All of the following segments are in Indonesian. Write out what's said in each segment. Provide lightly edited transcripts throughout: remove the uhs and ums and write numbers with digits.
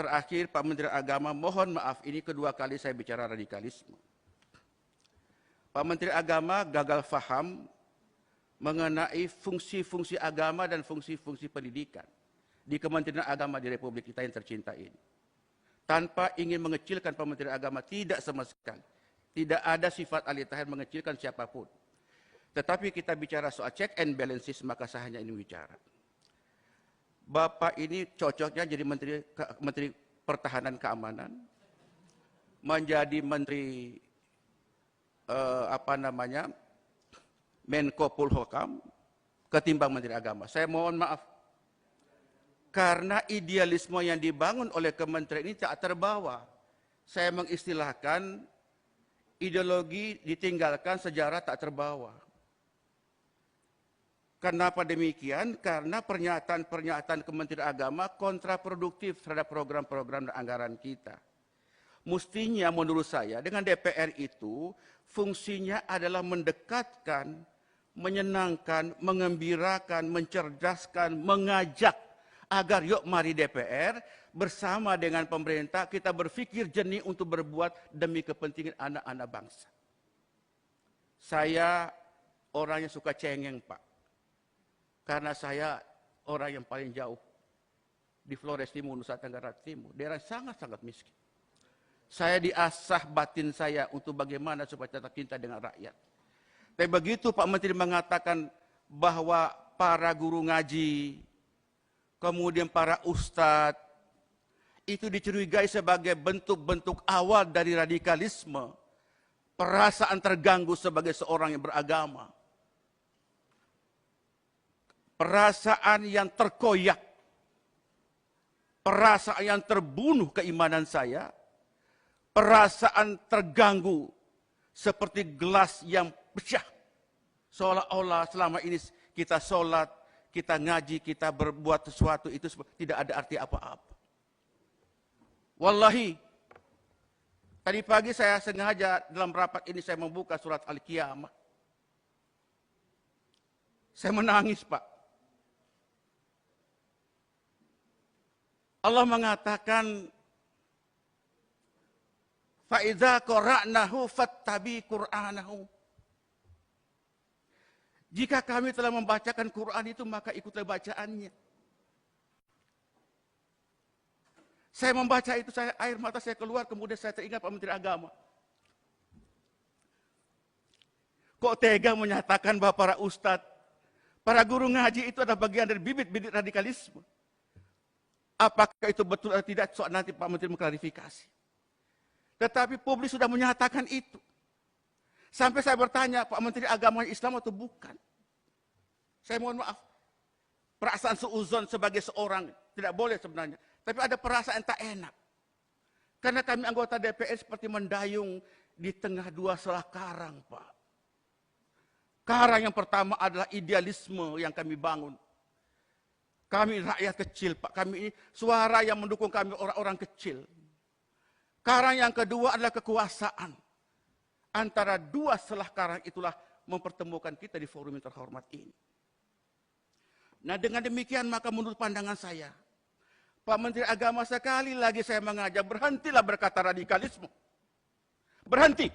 terakhir, Pak Menteri Agama, mohon maaf, ini kedua kali saya bicara radikalisme. Pak Menteri Agama gagal faham mengenai fungsi-fungsi agama dan fungsi-fungsi pendidikan di Kementerian Agama di Republik kita yang tercinta ini. Tanpa ingin mengecilkan Pak Menteri Agama, tidak sama sekali. Tidak ada sifat alih tahir mengecilkan siapapun. Tetapi kita bicara soal check and balances, maka saya hanya ingin bicara. Bapak ini cocoknya jadi Menteri Pertahanan Keamanan, menjadi Menteri Menko Polhukam, ketimbang Menteri Agama. Saya mohon maaf, karena idealisme yang dibangun oleh kementerian ini tak terbawa. Saya mengistilahkan ideologi ditinggalkan, sejarah tak terbawa. Kenapa demikian? Karena pernyataan-pernyataan Kementerian Agama kontraproduktif terhadap program-program dan anggaran kita. Mestinya menurut saya dengan DPR itu fungsinya adalah mendekatkan, menyenangkan, mengembirakan, mencerdaskan, mengajak agar yuk mari DPR bersama dengan pemerintah kita berpikir jernih untuk berbuat demi kepentingan anak-anak bangsa. Saya orang yang suka cengeng, Pak. Karena saya orang yang paling jauh di Flores Timur, Nusa Tenggara Timur, daerah sangat-sangat miskin. Saya diasah batin saya untuk bagaimana supaya tetap cinta dengan rakyat. Tapi begitu Pak Menteri mengatakan bahwa para guru ngaji, kemudian para ustadz, itu dicurigai sebagai bentuk-bentuk awal dari radikalisme, perasaan terganggu sebagai seorang yang beragama. Perasaan yang terkoyak, perasaan yang terbunuh keimanan saya, perasaan terganggu seperti gelas yang pecah. Seolah-olah selama ini kita sholat, kita ngaji, kita berbuat sesuatu itu tidak ada arti apa-apa. Wallahi, tadi pagi saya sengaja dalam rapat ini saya membuka surat Al-Qiyamah. Saya menangis, Pak. Allah mengatakan, فَإِذَا قَرَأْنَهُ فَاتَّبِعْ قُرْآنَهُ. Jika kami telah membacakan Quran itu, maka ikutlah bacaannya. Saya membaca itu, air mata saya keluar, kemudian saya teringat Pak Menteri Agama. Kok tega menyatakan bahwa para ustadz, para guru ngaji itu adalah bagian dari bibit-bibit radikalisme. Apakah itu betul atau tidak, soal nanti Pak Menteri mengklarifikasi. Tetapi publik sudah menyatakan itu. Sampai saya bertanya, Pak Menteri Agama Islam atau bukan? Saya mohon maaf. Perasaan suuzon sebagai seorang tidak boleh sebenarnya. Tapi ada perasaan tak enak. Karena kami anggota DPR seperti mendayung di tengah dua selah karang, Pak. Karang yang pertama adalah idealisme yang kami bangun. Kami rakyat kecil, Pak. Kami ini suara yang mendukung kami orang-orang kecil. Karang yang kedua adalah kekuasaan. Antara dua selah karang itulah mempertemukan kita di forum yang terhormat ini. Nah, dengan demikian maka menurut pandangan saya, Pak Menteri Agama, sekali lagi saya mengajak, berhentilah berkata radikalisme. Berhenti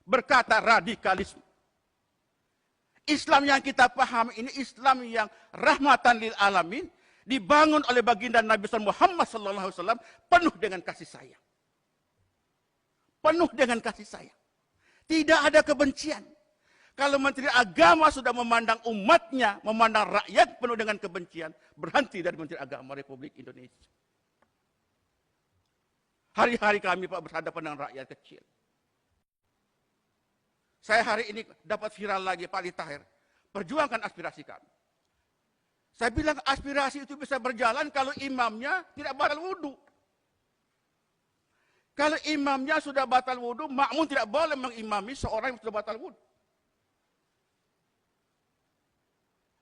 berkata radikalisme. Islam yang kita pahami ini Islam yang rahmatan lil alamin, dibangun oleh baginda Nabi Muhammad SAW, penuh dengan kasih sayang. Penuh dengan kasih sayang. Tidak ada kebencian. Kalau Menteri Agama sudah memandang umatnya, memandang rakyat penuh dengan kebencian, berhenti dari Menteri Agama Republik Indonesia. Hari-hari kami, Pak, berhadapan dengan rakyat kecil. Saya hari ini dapat viral lagi, Pak Ali Tahir. Perjuangkan aspirasi kami. Saya bilang aspirasi itu bisa berjalan kalau imamnya tidak batal wudhu. Kalau imamnya sudah batal wudhu, makmum tidak boleh mengimami seorang yang sudah batal wudhu.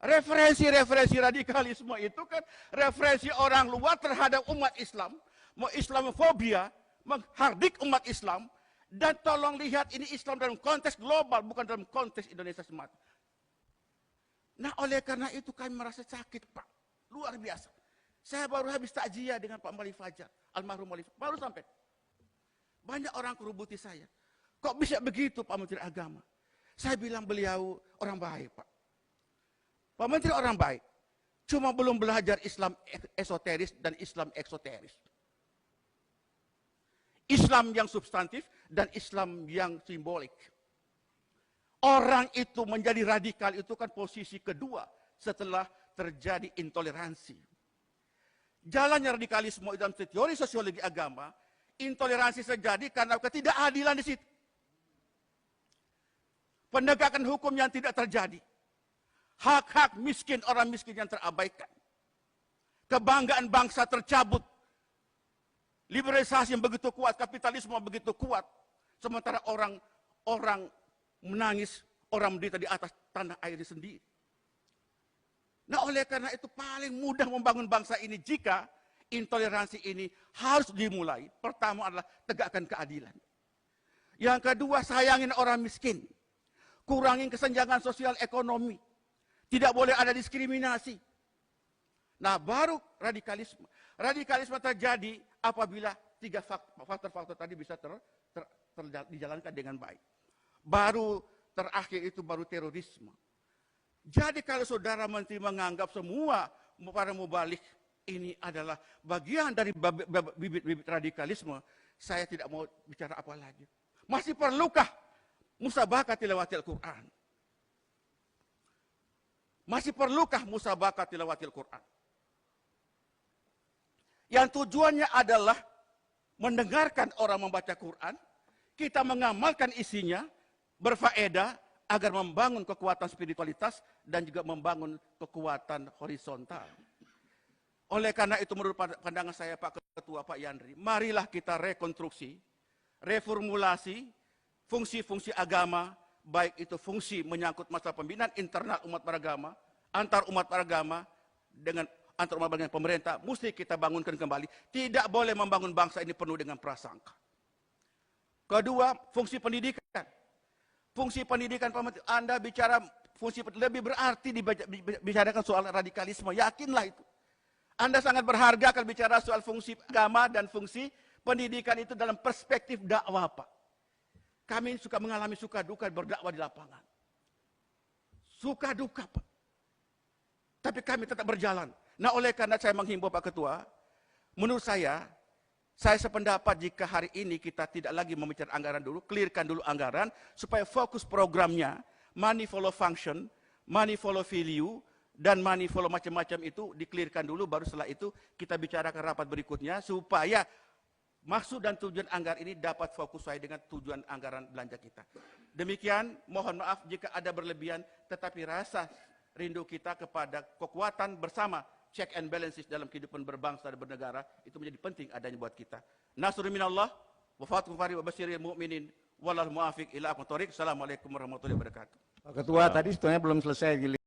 Referensi-referensi radikalisme itu kan referensi orang luar terhadap umat Islam. Mau Islamofobia, menghardik umat Islam. Dan tolong lihat ini Islam dalam konteks global, bukan dalam konteks Indonesia semata. Nah, oleh karena itu kami merasa sakit, Pak. Luar biasa. Saya baru habis takziah dengan Pak Mali Fajar. almarhum wali, baru sampai. Banyak orang kerubuti saya. Kok bisa begitu Pak Menteri Agama? Saya bilang beliau orang baik Pak. Pak Menteri orang baik. Cuma belum belajar Islam esoteris dan Islam eksoteris. Islam yang substantif dan Islam yang simbolik. Orang itu menjadi radikal itu kan posisi kedua setelah terjadi intoleransi. Jalannya radikalisme dalam teori sosiologi agama, intoleransi terjadi karena ketidakadilan di situ. Penegakan hukum yang tidak terjadi. Hak-hak miskin, orang miskin yang terabaikan. Kebanggaan bangsa tercabut. Liberalisasi yang begitu kuat, kapitalisme yang begitu kuat. Sementara orang menangis, orang menderita di atas tanah air sendiri. Nah oleh karena itu paling mudah membangun bangsa ini jika intoleransi ini harus dimulai. Pertama adalah tegakkan keadilan. Yang kedua sayangin orang miskin. Kurangin kesenjangan sosial ekonomi. Tidak boleh ada diskriminasi. Nah baru radikalisme. Radikalisme terjadi apabila tiga faktor-faktor tadi bisa dijalankan dengan baik. Baru terakhir itu baru terorisme. Jadi kalau saudara menteri menganggap semua para mubalik ini adalah bagian dari bibit-bibit radikalisme, saya tidak mau bicara apa lagi. Masih perlukah musabaqah tilawatil Quran? Masih perlukah musabaqah tilawatil Quran? Yang tujuannya adalah mendengarkan orang membaca Quran, kita mengamalkan isinya, berfaedah, agar membangun kekuatan spiritualitas dan juga membangun kekuatan horizontal. Oleh karena itu menurut pandangan saya Pak Ketua, Pak Yandri, marilah kita rekonstruksi, reformulasi fungsi-fungsi agama, baik itu fungsi menyangkut masalah pembinaan internal umat beragama, antar umat beragama, dengan antar umat beragama pemerintah, mesti kita bangunkan kembali. Tidak boleh membangun bangsa ini penuh dengan prasangka. Kedua, fungsi pendidikan. Fungsi pendidikan, Anda bicara fungsi lebih berarti dibicarakan soal radikalisme. Yakinlah itu. Anda sangat berharga kalau bicara soal fungsi agama dan fungsi pendidikan itu dalam perspektif dakwah, Pak. Kami suka mengalami suka duka berdakwah di lapangan. Suka duka, Pak. Tapi kami tetap berjalan. Nah, oleh karena saya menghimbau Pak Ketua, menurut saya sependapat jika hari ini kita tidak lagi membicarakan anggaran dulu, clearkan dulu anggaran, supaya fokus programnya, money follow function, money follow value, dan money follow macam-macam itu di-clearkan dulu, baru setelah itu kita bicarakan rapat berikutnya, supaya maksud dan tujuan anggaran ini dapat fokus sesuai dengan tujuan anggaran belanja kita. Demikian, mohon maaf jika ada berlebihan, tetapi rasa rindu kita kepada kekuatan bersama, check and balances dalam kehidupan berbangsa dan bernegara itu menjadi penting adanya buat kita. Nasrun minallah wa fathu fari wa basyiril mu'minin wallahul muwaffiq ila aqwamit thoriq. Assalamualaikum warahmatullahi wabarakatuh. Pak Ketua, tadi sebetulnya belum selesai